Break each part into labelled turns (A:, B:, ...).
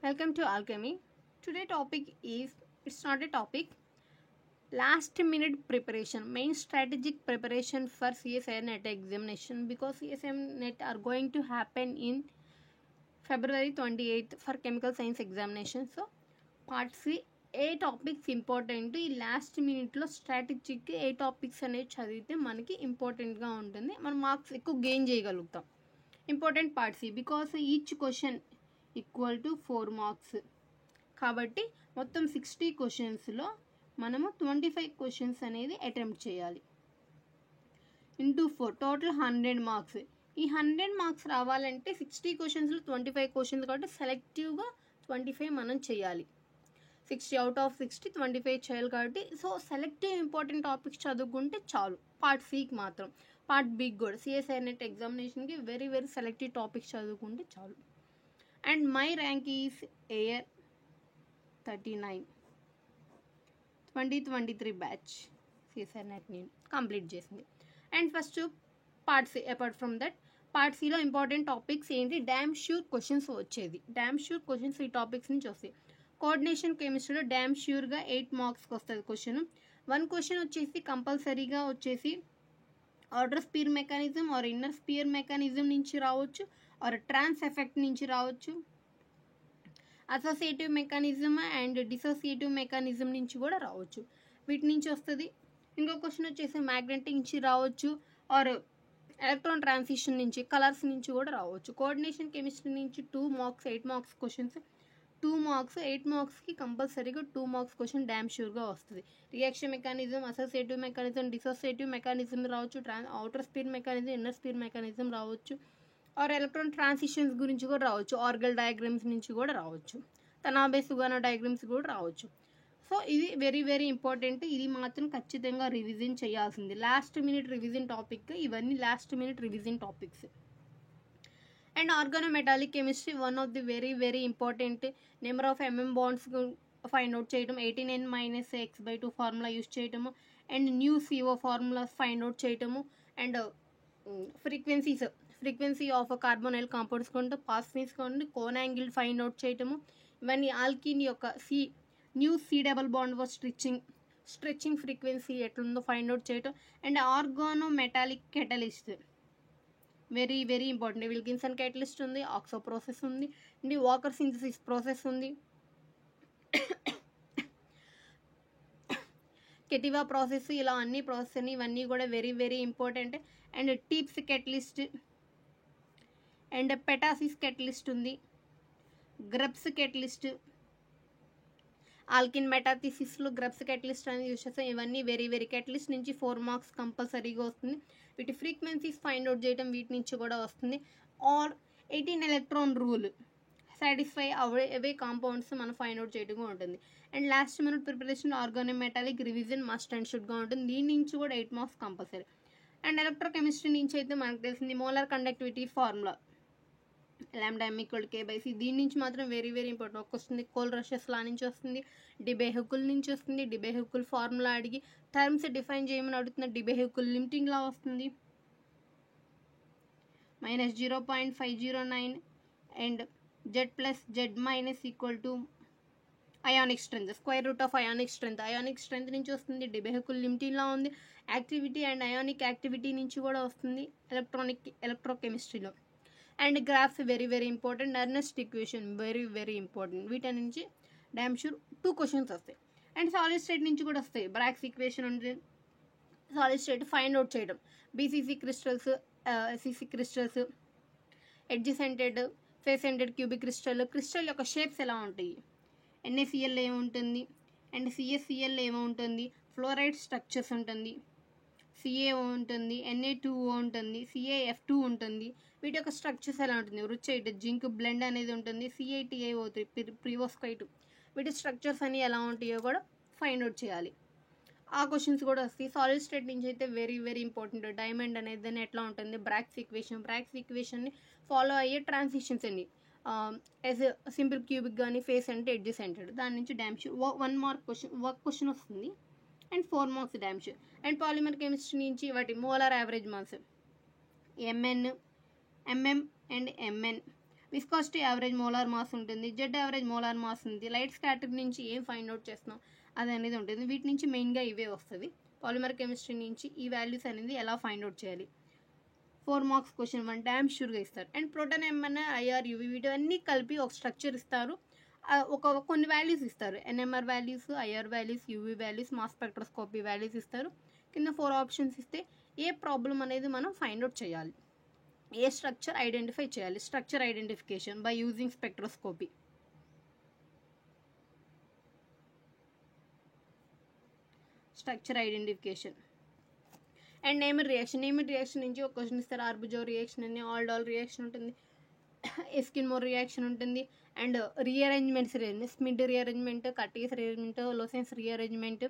A: Welcome to Alchemy. Today topic is, it's not a topic, last minute preparation, main strategic preparation for CSIR NET examination, because CSIR NET are going to happen in February 28th for chemical science examination. So part C, A topics important, ఈ last మినిట్లో strategic ఏ topics అనేవి చదివితే మనకి ఇంపార్టెంట్గా ఉంటుంది, మనం marks ఎక్కువ gain చేయగలుగుతాం. Important part C, because each question equal to 4 marks కాబట్టి మొత్తం 60 క్వశ్చన్స్లో మనము 25 క్వశ్చన్స్ అనేది అటెంప్ట్ చేయాలి. Into 4 total 100 marks. ఈ 100 మార్క్స్ రావాలంటే 60 క్వశ్చన్స్లో 25 క్వశ్చన్స్ కాబట్టి సెలెక్టివ్గా 25 మనం చేయాలి. 60 అవుట్ ఆఫ్ 60 25 చేయాలి కాబట్టి సో సెలెక్టివ్ ఇంపార్టెంట్ టాపిక్స్ చదువుకుంటే చాలు. పార్ట్ సికి మాత్రం, పార్ట్ బికి కూడా సిఎస్ఐ నెట్ ఎగ్జామినేషన్కి వెరీ సెలెక్టివ్ టాపిక్స్ చదువుకుంటే చాలు. And my rank is AIR 39 2023 batch CSI net నేను కంప్లీట్ చేసింది. And first part C, apart from that part సిలో ఇంపార్టెంట్ టాపిక్స్ ఏంటి, డ్యామ్ ష్యూర్ క్వశ్చన్స్ వచ్చేది. డ్యామ్ ష్యూర్ క్వశ్చన్స్ ఈ టాపిక్స్ నుంచి వస్తాయి. కోఆర్డినేషన్ కెమిస్ట్రీలో డ్యామ్ ష్యూర్గా 8 మార్క్స్కి వస్తుంది క్వశ్చన్. 1 క్వశ్చన్ వచ్చేసి కంపల్సరీగా వచ్చేసి outer sphere mechanism or inner sphere mechanism నుంచి రావచ్చు, ఆర్ ట్రాన్స్ ఎఫెక్ట్ నుంచి రావచ్చు, associative mechanism and dissociative mechanism నుంచి కూడా రావచ్చు, వీటి నుంచి వస్తుంది. ఇంకో క్వశ్చన్ వచ్చేసి మ్యాగ్నెటిక్ నుంచి రావచ్చు, ఆర్ ఎలక్ట్రాన్ ట్రాన్సిషన్ నుంచి, కలర్స్ నుంచి కూడా రావచ్చు. కోఆర్డినేషన్ కెమిస్ట్రీ నుంచి 2 మార్క్స్ 8 మార్క్స్ క్వశ్చన్స్, 2 మార్క్స్ 8 మార్క్స్కి కంపల్సరీగా 2 మార్క్స్ క్వశ్చన్ డ్యామ్ ష్యూర్గా వస్తుంది. Reaction mechanism, associative mechanism, dissociative mechanism రావచ్చు, outer sphere mechanism, inner sphere mechanism రావచ్చు, ఆర్ ఎలక్ట్రాన్ ట్రాన్సిషన్స్ గురించి కూడా రావచ్చు, ఆర్గల్ డయాగ్రామ్స్ నుంచి కూడా రావచ్చు, తనాబే సుగానో డయాగ్రామ్స్ కూడా రావచ్చు. సో ఇది వెరీ ఇంపార్టెంట్, ఇది మాత్రం ఖచ్చితంగా రివిజన్ చేయాల్సింది. లాస్ట్ మినిట్ రివిజన్ టాపిక్, ఇవన్నీ last minute revision topics. And organometallic chemistry one of the very important. Number of bonds find out చేయడం, 89 - x/2 ఫార్ములా యూస్ చేయటము, and nu CO formulas find out చేయటము, and frequency of carbonyl compounds కొంటే phosphines కొంటే cone angle find out చేయటము, ఇవన్నీ alkene యొక్క nu C double bond for stretching frequency ఎట్లుందో find out చేయటం. And organometallic catalyst very important. Wilkinson catalyst ఉంది, oxo process ఉంది, అండ్ వాకర్ సింథసిస్ ప్రాసెస్ ఉంది, కెటివా ప్రాసెస్, ఇలా అన్ని ప్రాసెస్ అని ఇవన్నీ కూడా very important. And Tebbe's catalyst and Petasis catalyst ఉంది, గ్రబ్స్ కెటలిస్ట్, ఆల్కిన్ మెటాథిసిస్లో గ్రబ్స్ కెటలిస్ట్ అనేది యూస్ చేస్తాం. ఇవన్నీ వెరీ కెటలిస్ట్ నుంచి 4 మార్క్స్ కంపల్సరీగా వస్తుంది. వీటి ఫ్రీక్వెన్సీస్ ఫైండ్ అవుట్ చేయడం వీటి నుంచి కూడా వస్తుంది. ఆర్ 18 ఎలక్ట్రాన్ రూల్ సాటిస్ఫై అవే కాంపౌండ్స్ మనం ఫైండ్ అవుట్ చేయడం ఉంటుంది. And last minute preparation organometallic revision must and షుడ్గా ఉంటుంది, దీని నుంచి కూడా 8 మార్క్స్ కంపల్సరీ. అండ్ ఎలక్ట్రోకెమిస్ట్రీ నుంచి అయితే మనకు తెలిసింది మోలార్ కండక్టివిటీ ఫార్ములా λ m=K/C, దీని నుంచి మాత్రం వెరీ ఇంపార్టెంట్. ఒక వస్తుంది కోల్ రషెస్ లా నుంచి వస్తుంది, డిబే-హుకుల్ నుంచి వస్తుంది, డిబే-హుకుల్ ఫార్ములా అడిగి టర్మ్స్ డిఫైన్ చేయమని అడుగుతున్న డిబే-హుకుల్ లిమిటింగ్ లా వస్తుంది, -0.509 and Z+Z- ionic strength, square root of ionic strength నుంచి వస్తుంది, డిబే-హుకుల్ లిమిటింగ్ లా ఉంది, యాక్టివిటీ అండ్ అయానిక్ యాక్టివిటీ నుంచి కూడా వస్తుంది ఎలక్ట్రోకెమిస్ట్రీలో. And graphs very important, Nernst equation very important, వీటి నుంచి డ్యామ్ షూర్ 2 క్వశ్చన్స్ వస్తాయి. అండ్ సాలిడ్ స్టేట్ నుంచి కూడా వస్తాయి, బ్రాక్స్ ఈక్వేషన్ ఉంటుంది, సాలిడ్ స్టేట్ ఫైండ్ అవుట్ చేయడం, BCC crystals, SCC crystals, edge centred, face centred cubic crystal యొక్క షేప్స్ ఎలా ఉంటాయి, NaCl ఏముంటుంది, అండ్ CaCl ఏముంటుంది, ఫ్లోరైడ్ స్ట్రక్చర్స్ ఉంటుంది, CaO ఉంటుంది, Na2O ఉంటుంది, CaF2 ఉంటుంది, వీటి యొక్క స్ట్రక్చర్స్ ఎలా ఉంటుంది, రుచైట్ జింక్ బ్లెండ్ అనేది ఉంటుంది, CaTiO3 ప్రివోస్కైట్, వీటి స్ట్రక్చర్స్ అన్ని ఎలా ఉంటాయో కూడా ఫైండ్ అవుట్ చేయాలి. ఆ క్వశ్చన్స్ కూడా వస్తాయి. సాలిడ్ స్టేట్ నుంచి అయితే వెరీ ఇంపార్టెంట్, డైమండ్ అనేది ఎట్లా ఉంటుంది, బ్రాక్స్ ఈక్వేషన్ని ఫాలో అయ్యే ట్రాన్సిషన్స్ అన్ని, యాజ్ సింపుల్ క్యూబిక్ కానీ ఫేస్ అంటే ఎడ్జ్ సెంటెడ్, దాని నుంచి డ్యామ్ షూర్ 1 మార్క్ క్వశ్చన్ వస్తుంది. And 4 marks damn sure. And polymer chemistry నుంచి వాటి molar average mass, MM and MN, viscosity average molar mass ఉంటుంది, జెడ్ యావరేజ్ మోలార్ మాస్ ఉంది, light scatter నుంచి ఏం ఫైండ్ అవుట్ చేస్తున్నాం అది అనేది ఉంటుంది. వీటి నుంచి మెయిన్గా ఇవే వస్తుంది. పాలిమర్ కెమిస్ట్రీ నుంచి ఈ వాల్యూస్ అనేది ఎలా ఫైండ్ అవుట్ చేయాలి 4 మార్క్స్ క్వశ్చన్ 1 డ్యామ్ షూర్గా ఇస్తారు. And proton NMR IR UV వీటన్నీ కలిపి ఒక స్ట్రక్చర్ ఇస్తారు, కొన్ని వాల్యూస్ ఇస్తారు, NMR values, IR values, UV values, mass spectroscopy values ఇస్తారు. కింద 4 ఆప్షన్స్ ఇస్తే ఏ ప్రాబ్లం అనేది మనం ఫైండ్ అవుట్ చేయాలి, ఏ స్ట్రక్చర్ ఐడెంటిఫై చేయాలి, structure identification by using spectroscopy. Structure identification and named reaction. Named reaction నుంచి ఒక క్వశ్చన్ ఇస్తారు, ఆర్బుజో రియాక్షన్ అని, ఆల్డాల్ రియాక్షన్ ఉంటుంది, ఎస్కిన్మోర్ రియాక్షన్ ఉంటుంది, and rearrangements, Schmidt rearrangement, Curtius rearrangement, Lossen's rearrangement,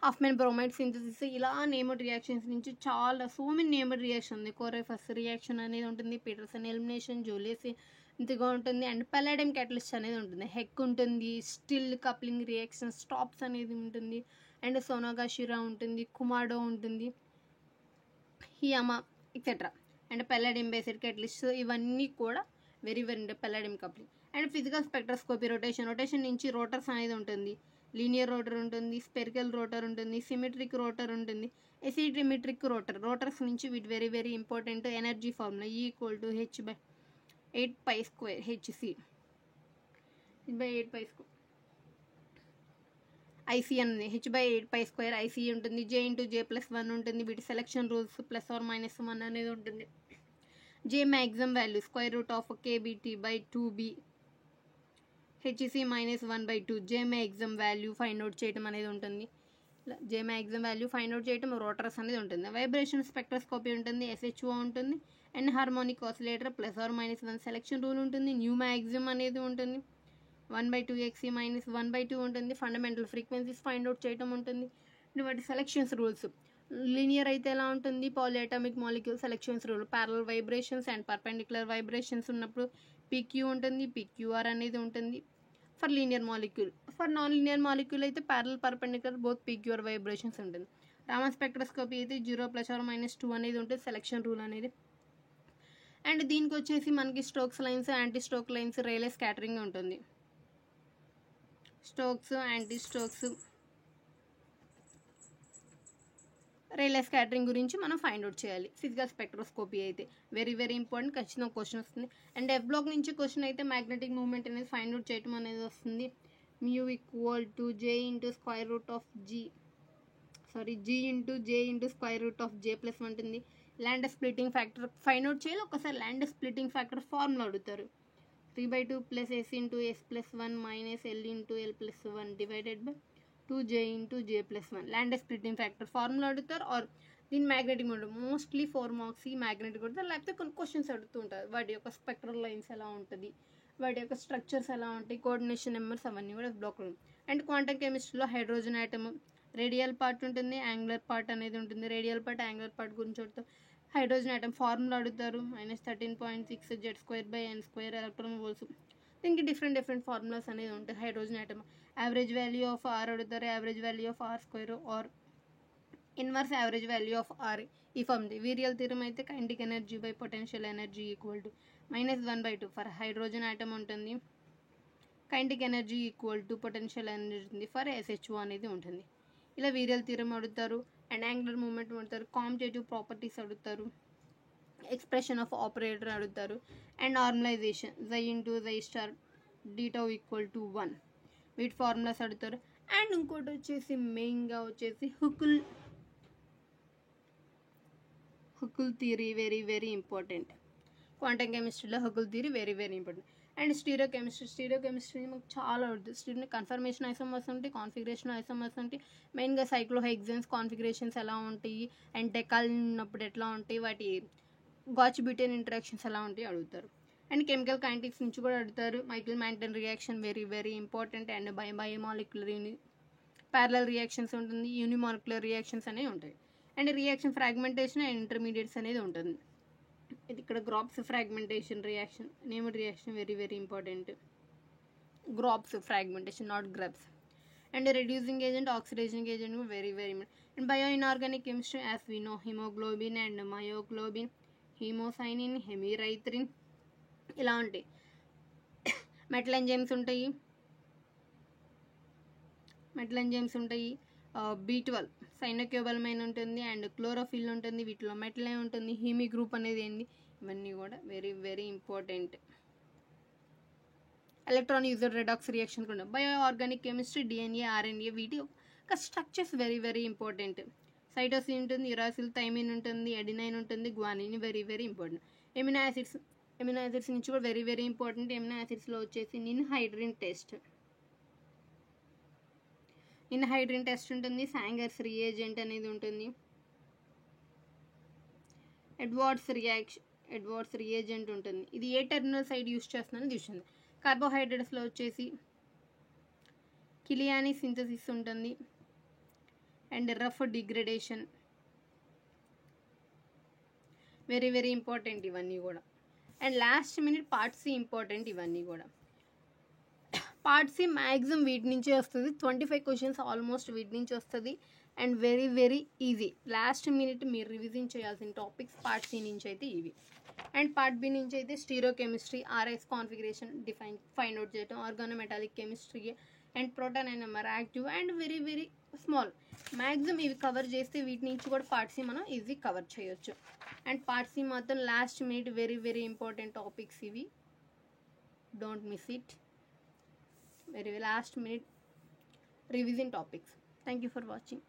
A: Hofmann bromide synthesis, ఇలా named reactions నుంచి చాలా many named reaction ఉంది. కోరెఫస్ రియాక్షన్ అనేది ఉంటుంది, పీటర్సన్ ఎలిమినేషన్, జూలియస్ ఇంతగా ఉంటుంది, అండ్ పల్లాడియం క్యాటలిస్ట్ అనేది ఉంటుంది, హెక్ ఉంటుంది, స్టిల్ కప్లింగ్ రియాక్షన్, స్టాప్స్ అనేది ఉంటుంది, అండ్ సోనాగాషిరా ఉంటుంది, కుమాడో ఉంటుంది, Hiyama etcetera, and palladium based catalyst ఇవన్నీ కూడా very palladium coupling. And physical spectroscopy rotation నుంచి రోటర్స్ అనేది ఉంటుంది, లీనియర్ రోటర్ ఉంటుంది, స్పెరికల్ రోటర్ ఉంటుంది, సిమెట్రిక్ రోటర్ ఉంటుంది, ఎసిట్రిమెట్రిక్ రోటర్స్ నుంచి వీటి very important energy formula E=H/8π² HC H/8π². IC అనేది H/8π² IC ఉంటుంది, J/J+1 ఉంటుంది, వీటి సెలెక్షన్ రూల్స్ +or-1 అనేది ఉంటుంది. J maximum value √KBT/2B HC -1/2 J maximum value find out చేయడం అనేది ఉంటుంది. J maximum value find out చేయడం రోటర్స్ అనేది ఉంటుంది. వైబ్రేషన్ స్పెక్ట్రోస్కోపీ ఉంటుంది, SHO ఉంటుంది, and harmonic oscillator +or-1 selection rule ఉంటుంది, న్యూ మ్యాక్సిమం అనేది ఉంటుంది, 1/2 XC -1/2 ఉంటుంది, ఫండమెంటల్ ఫ్రీక్వెన్సీస్ ఫైండ్ అవుట్ చేయడం ఉంటుంది. వాటి సెలెక్షన్స్ రూల్స్ లీనియర్ అయితే ఎలా ఉంటుంది, polyatomic molecule selections rule, parallel vibrations and perpendicular vibrations ఉన్నప్పుడు PQ ఉంటుంది, PQR అనేది ఉంటుంది. For linear molecule, for non linear molecule అయితే parallel perpendicular both PQR vibrations ఉంటుంది. రామన్ స్పెక్ట్రోస్కోపీ అయితే 0 +or-2 అనేది ఉంటుంది, సెలెక్షన్ రూల్ అనేది. అండ్ దీనికి వచ్చేసి మనకి Stokes lines, anti Stoke lines, Rayleigh scattering ఉంటుంది. Stokes, anti Stokes, Rayleigh scattering గురించి మనం ఫైండ్ అవుట్ చేయాలి. ఫిజికల్ స్పెక్ట్రోస్కోపీ అయితే వెరీ ఇంపార్టెంట్, ఖచ్చితంగా క్వశ్చన్ వస్తుంది. అండ్ F బ్లాక్ నుంచి క్వశ్చన్ అయితే మ్యాగ్నెటిక్ మూవ్మెంట్ అనేది ఫైండ్ అవుట్ చేయడం అనేది వస్తుంది. μ = G × J ఉంటుంది. Lande splitting factor find out చేయాలి. ఒకసారి ల్యాండ్ స్ప్లిట్టింగ్ ఫ్యాక్టర్ ఫార్ములా అడుగుతారు, 3/2 + S × S+1 - L × L+1 /2J × J+1 land splitting factor formula అడుగుతారు. ఆర్ దీని మ్యాగ్నెటిక్ మూమెంట్ మోస్ట్లీ 4 మార్క్స్ ఈ మ్యాగ్నెటిక్ అడుగుతారు, లేకపోతే కొన్ని క్వశ్చన్స్ అడుగుతూ ఉంటారు. వాటి యొక్క స్పెక్ట్రల్ లైన్స్ ఎలా ఉంటుంది, వాటి యొక్క స్ట్రక్చర్స్ ఎలా ఉంటాయి, కోఆర్డినేషన్ నెంబర్స్ అవన్నీ కూడా బ్లాక్లో. అండ్ క్వాంటమ్ కెమిస్ట్రీలో హైడ్రోజన్ ఆటమ్ రేడియల్ పార్ట్ ఉంటుంది, యాంగులర్ పార్ట్ అనేది ఉంటుంది. రేడియల్ పార్ట్, యాంగులర్ పార్ట్ గురించి అడుగుతారు. హైడ్రోజన్ ఆటమ్ ఫార్ములా అడుగుతారు, -13.6 Z²/n² ఎలక్ట్రాన్ వోల్ట్స్. దీనికి డిఫరెంట్ ఫార్ములాస్ అనేది ఉంటాయి. Hydrogen atom average value of R అడుగుతారు, average value of R² R inverse average value of R ఈ ఫార్మ్. వీరియల్ థీరం అయితే kinetic energy by potential energy = -1/2 for hydrogen atom ఉంటుంది, kinetic energy = potential energy for SHO అనేది ఉంటుంది. ఇలా virial theorem అడుగుతారు. And angular moment అడుగుతారు, competitive properties అడుగుతారు, expression of operator అడుగుతారు, అండ్ నార్మలైజేషన్ Ψ × d τ = 1 వీటి ఫార్ములాస్ అడుగుతారు. అండ్ ఇంకోటి వచ్చేసి మెయిన్గా వచ్చేసి Huckel theory very important. Quantum కెమిస్ట్రీలో Huckel theory very important. And stereo chemistry మాకు చాలా ఉంటుంది. స్టీరియో కన్ఫర్మేషన్ ఐసోమర్స్ ఉంటాయి, కాన్ఫిగరేషన్ ఐసోమర్స్ ఉంటాయి. మెయిన్గా సైక్లోహెక్సేన్స్ కాన్ఫిగరేషన్స్ ఎలా ఉంటాయి, అండ్ డెకాల్ ఉన్నప్పుడు ఎట్లా ఉంటాయి, వాటి గాచ్ బ్యూటేన్ ఇంటరాక్షన్స్ ఎలా ఉంటాయి అడుగుతారు. అండ్ కెమికల్ కైనెటిక్స్ నుంచి కూడా అడుగుతారు. Michaelis Menten reaction very important. And bimolecular parallel reactions ఉంటుంది, యూనిమాలిక్యులర్ రియాక్షన్స్ అనేవి ఉంటాయి. And reaction fragmentation and intermediates అనేది ఉంటుంది. ఇది ఇక్కడ Grob's fragmentation reaction, named reaction very important. Grob's fragmentation, not Grob's. And reducing agent, oxidizing agent very important. And bio inorganic chemistry as we know haemoglobin and myoglobin, haemocyanin, hemerythrin, ఇలా ఉంటాయి. Metal enzymes ఉంటాయి, B12 సైనోక్యూబల్మైన్ ఉంటుంది and chlorophyll ఉంటుంది. వీటిలో metal ఉంటుంది, హీమీ group అనేది ఏంది, ఇవన్నీ కూడా very very important. Electron user redox reaction కూడా bio organic chemistry, DNA, RNA వీటి యొక్క structures very very important. Cytosine ఉంటుంది, యురాసిల్, థైమిన్ ఉంటుంది, ఎడినైన్ ఉంటుంది, guanine very very important. Amino acids నుంచి కూడా వెరీ వెరీ ఇంపార్టెంట్. ఎమినో యాసిడ్స్లో వచ్చేసి నిన్హైడ్రిన్ టెస్ట్ ఉంటుంది, సాంగర్స్ రియేజెంట్ అనేది ఉంటుంది, ఎడ్వర్డ్స్ రియేజెంట్ ఉంటుంది. ఇది ఏ టెర్మినల్ సైడ్ యూస్ చేస్తున్నారని చూస్తుంది. కార్బోహైడ్రేట్స్లో వచ్చేసి కిలియాని సింథసిస్ ఉంటుంది and Ruff degradation very very important ఇవన్నీ కూడా. And last minute part C important ఇవన్నీ కూడా. పార్ట్ సి మ్యాక్సిమం వీటి నుంచే వస్తుంది, 25 క్వశ్చన్స్ ఆల్మోస్ట్ వీటి నుంచి వస్తుంది and very very easy. Last minute మీరు రివిజన్ చేయాల్సిన టాపిక్స్ పార్ట్ సి నుంచి అయితే ఇవి. అండ్ పార్ట్ బి నుంచి అయితే stereochemistry, RS configuration find out చేయడం, organometallic chemistry and proton and MR active and very very small. Maximum ఇవి కవర్ చేస్తే వీటి నుంచి కూడా పార్ట్ సి మనం ఈజీ కవర్ చేయొచ్చు. అండ్ పార్ట్ సి మాత్రం last minute very very important topics ఇవి, don't miss it. very last minute revision topics. Thank you for watching.